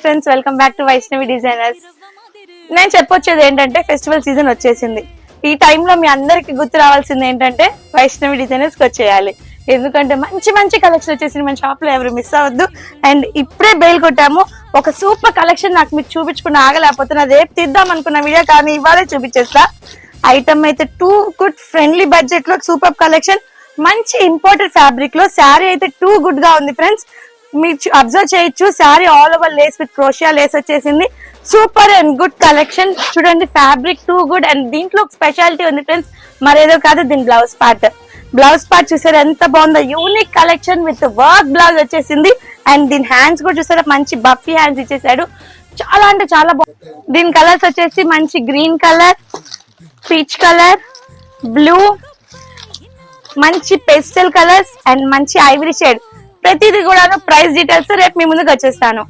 Friends, welcome back to Vaishnavi designers. నేను చెప్పొచ్చేది ఏంటంటే ఫెస్టివల్ సీజన్ వచ్చేసింది. ఈ టైంలో మీ అందరికి గుర్తు రావాల్సింది ఏంటంటే వైష్ణవి డిజైనర్స్ కి వచ్చేయాలి. ఎందుకంటే మంచి మంచి కలెక్షన్ వచ్చేసింది మన షాప్ లో, ఎవరు మిస్ అవ్వద్దు. అండ్ ఇప్పుడే బెయిల్ కొట్టాము. ఒక సూపర్ కలెక్షన్ నాకు మీకు చూపించుకుని ఆగలేకపోతున్నా. రేపు తీద్దాం అనుకున్న వీడియో కానీ ఇవాళే చూపించేస్తా. ఐటమ్ అయితే టూ గుడ్ ఫ్రెండ్లీ బడ్జెట్ లో సూపర్ కలెక్షన్, మంచి ఇంపోర్టెడ్ ఫ్యాబ్రిక్ లో శారీ అయితే టూ గుడ్ గా ఉంది ఫ్రెండ్స్. మీరు అబ్జర్వ్ చేయొచ్చు, sari all over Lay's with క్రోషియా Lay's వచ్చేసింది. సూపర్ అండ్ గుడ్ కలెక్షన్ చూడండి. Fabric too good. అండ్ దీంట్లో ఒక స్పెషాలిటీ ఉంది ఫ్రెండ్స్, మరేదో కాదు, దీని బ్లౌజ్ పార్ట్ చూసారు ఎంత బాగుందో. Unique collection with work blouse వచ్చేసింది. అండ్ దీని హ్యాండ్స్ కూడా చూసారా, మంచి బఫీ హ్యాండ్స్ ఇచ్చేసాడు. చాలా అంటే చాలా బాగుంది. దీని కలర్స్ వచ్చేసి మంచి green colour, peach colour, blue, మంచి పేస్టల్ కలర్స్ అండ్ మంచి ఐవరీ షేడ్. ప్రతిదీ కూడా ప్రైస్ డీటెయిల్స్ రేపు మీ ముందుకు వచ్చేస్తాను.